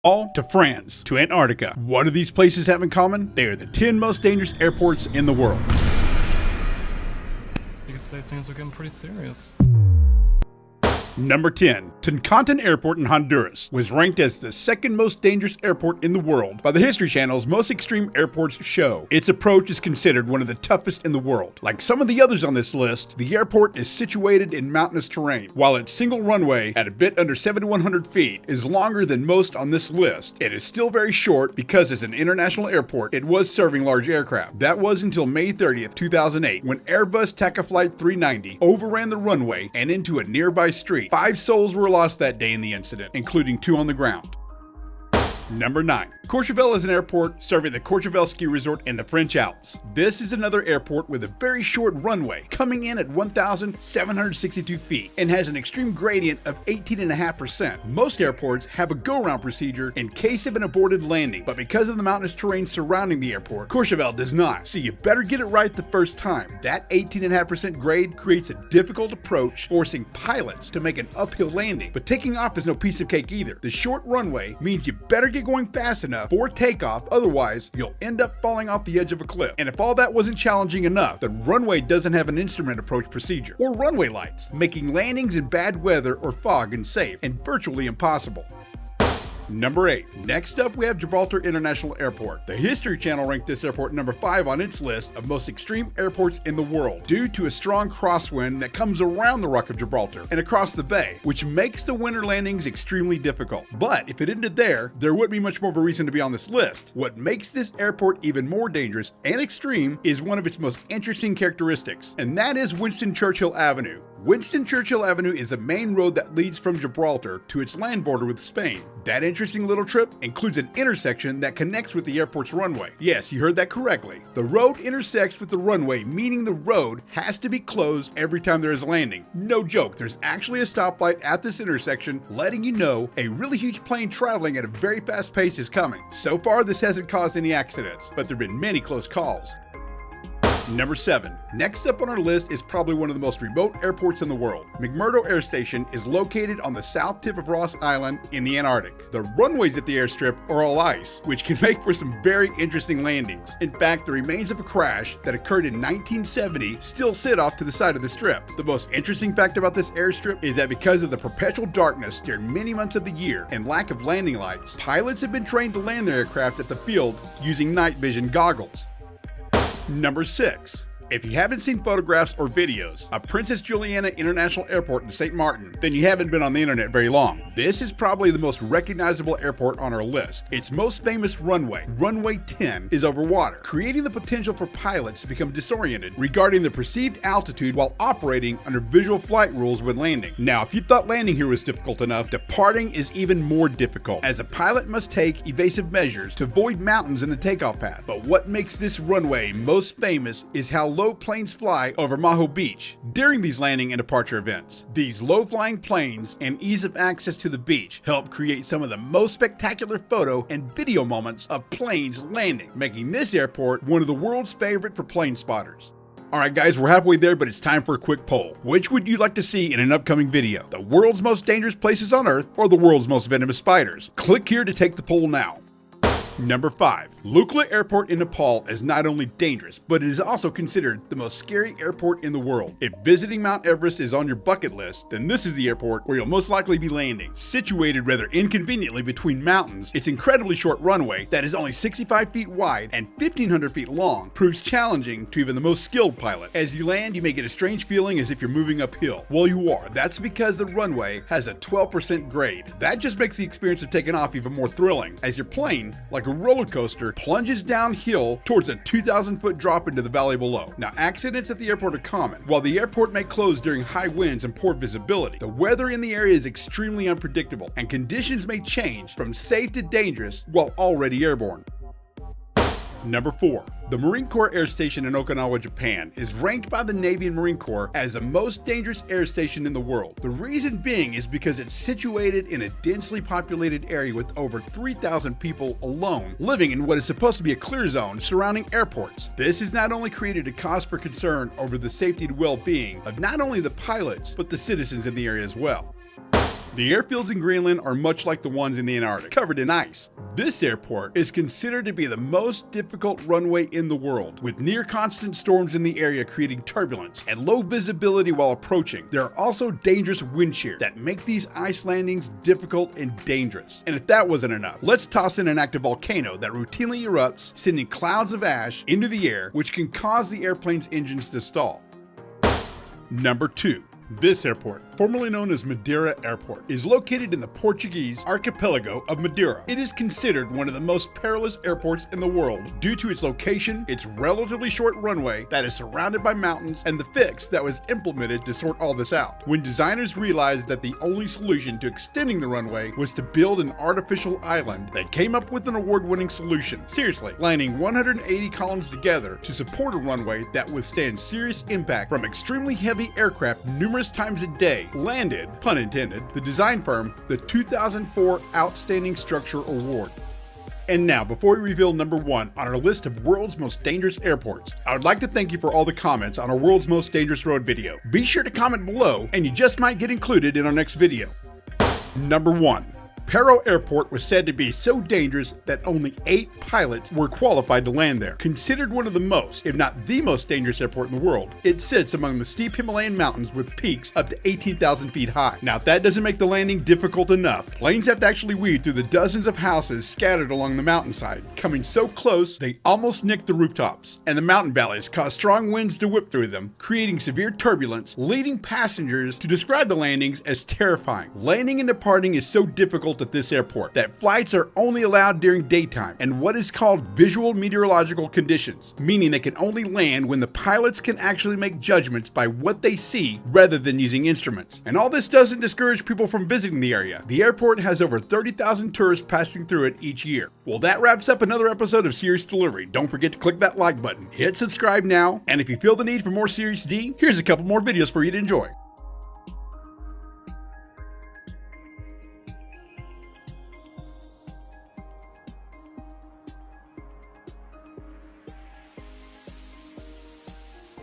All to France, to Antarctica. What do these places have in common? They are the 10 most dangerous airports in the world. You could say things are getting pretty serious. Number 10. Tecnantán Airport in Honduras was ranked as the second most dangerous airport in the world by the History Channel's Most Extreme Airports show. Its approach is considered one of the toughest in the world. Like some of the others on this list, the airport is situated in mountainous terrain. While its single runway, at a bit under 7,100 feet, is longer than most on this list, it is still very short because as an international airport, it was serving large aircraft. That was until May 30th, 2008, when Airbus TACA Flight 390 overran the runway and into a nearby street. 5 souls were lost that day in the incident, including 2 on the ground. Number 9. Courchevel is an airport serving the Courchevel ski resort in the French Alps. This is another airport with a very short runway, coming in at 1,762 feet, and has an extreme gradient of 18.5%. Most airports have a go-around procedure in case of an aborted landing, but because of the mountainous terrain surrounding the airport, Courchevel does not, so you better get it right the first time. That 18.5% grade creates a difficult approach, forcing pilots to make an uphill landing, but taking off is no piece of cake either. The short runway means you better get going fast enough for takeoff, otherwise you'll end up falling off the edge of a cliff. And if all that wasn't challenging enough, the runway doesn't have an instrument approach procedure or runway lights, making landings in bad weather or fog unsafe and virtually impossible. Number 8. Next up, we have Gibraltar International Airport. The History Channel ranked this airport number 5 on its list of most extreme airports in the world due to a strong crosswind that comes around the Rock of Gibraltar and across the bay, which makes the winter landings extremely difficult. But if it ended there wouldn't be much more of a reason to be on this list. What makes this airport even more dangerous and extreme is one of its most interesting characteristics, and that is Winston Churchill Avenue. Winston Churchill Avenue is the main road that leads from Gibraltar to its land border with Spain. That interesting little trip includes an intersection that connects with the airport's runway. Yes, you heard that correctly. The road intersects with the runway, meaning the road has to be closed every time there is a landing. No joke, there's actually a stoplight at this intersection letting you know a really huge plane traveling at a very fast pace is coming. So far, this hasn't caused any accidents, but there have been many close calls. Number 7. Next up on our list is probably one of the most remote airports in the world. McMurdo Air Station is located on the south tip of Ross Island in the Antarctic. The runways at the airstrip are all ice, which can make for some very interesting landings. In fact, the remains of a crash that occurred in 1970 still sit off to the side of the strip. The most interesting fact about this airstrip is that because of the perpetual darkness during many months of the year and lack of landing lights, pilots have been trained to land their aircraft at the field using night vision goggles. Number 6. If you haven't seen photographs or videos of Princess Juliana International Airport in St. Martin, then you haven't been on the internet very long. This is probably the most recognizable airport on our list. Its most famous runway, Runway 10, is over water, creating the potential for pilots to become disoriented regarding the perceived altitude while operating under visual flight rules when landing. Now, if you thought landing here was difficult enough, departing is even more difficult, as a pilot must take evasive measures to avoid mountains in the takeoff path. But what makes this runway most famous is how low planes fly over Maho Beach during these landing and departure events. These low-flying planes and ease of access to the beach help create some of the most spectacular photo and video moments of planes landing, making this airport one of the world's favorite for plane spotters. Alright guys, we're halfway there, but it's time for a quick poll. Which would you like to see in an upcoming video? The world's most dangerous places on Earth or the world's most venomous spiders? Click here to take the poll now. Number 5. Lukla Airport in Nepal is not only dangerous, but it is also considered the most scary airport in the world. If visiting Mount Everest is on your bucket list, then this is the airport where you'll most likely be landing. Situated rather inconveniently between mountains, its incredibly short runway that is only 65 feet wide and 1,500 feet long proves challenging to even the most skilled pilot. As you land, you may get a strange feeling as if you're moving uphill. Well, you are. That's because the runway has a 12% grade. That just makes the experience of taking off even more thrilling, as your plane, like a roller coaster, plunges downhill towards a 2,000-foot drop into the valley below. Now, accidents at the airport are common. While the airport may close during high winds and poor visibility, the weather in the area is extremely unpredictable, and conditions may change from safe to dangerous while already airborne. Number 4. The Marine Corps Air Station in Okinawa, Japan is ranked by the Navy and Marine Corps as the most dangerous air station in the world. The reason being is because it's situated in a densely populated area with over 3,000 people alone living in what is supposed to be a clear zone surrounding airports. This has not only created a cause for concern over the safety and well-being of not only the pilots, but the citizens in the area as well. The airfields in Greenland are much like the ones in the Antarctic, covered in ice. This airport is considered to be the most difficult runway in the world, with near constant storms in the area creating turbulence and low visibility while approaching. There are also dangerous wind shear that make these ice landings difficult and dangerous. And if that wasn't enough, let's toss in an active volcano that routinely erupts, sending clouds of ash into the air, which can cause the airplane's engines to stall. Number 2. This airport, formerly known as Madeira Airport, is located in the Portuguese archipelago of Madeira. It is considered one of the most perilous airports in the world due to its location, its relatively short runway that is surrounded by mountains, and the fix that was implemented to sort all this out. When designers realized that the only solution to extending the runway was to build an artificial island, they came up with an award-winning solution. Seriously, lining 180 columns together to support a runway that withstands serious impact from extremely heavy aircraft numerous times a day, landed, pun intended, the design firm the 2004 Outstanding Structure Award. And now, before we reveal number 1 on our list of world's most dangerous airports, I would like to thank you for all the comments on our world's most dangerous road video. Be sure to comment below and you just might get included in our next video. Number 1. Paro Airport was said to be so dangerous that only 8 pilots were qualified to land there. Considered one of the most, if not the most dangerous airport in the world, it sits among the steep Himalayan mountains with peaks up to 18,000 feet high. Now, if that doesn't make the landing difficult enough, planes have to actually weave through the dozens of houses scattered along the mountainside, coming so close they almost nick the rooftops. And the mountain valleys cause strong winds to whip through them, creating severe turbulence, leading passengers to describe the landings as terrifying. Landing and departing is so difficult at this airport that flights are only allowed during daytime and what is called visual meteorological conditions, meaning they can only land when the pilots can actually make judgments by what they see rather than using instruments. And all this doesn't discourage people from visiting the area. The airport has over 30,000 tourists passing through it each year. Well, that wraps up another episode of Serious Delivery. Don't forget to click that like button, hit subscribe now, and if you feel the need for more Serious D, here's a couple more videos for you to enjoy.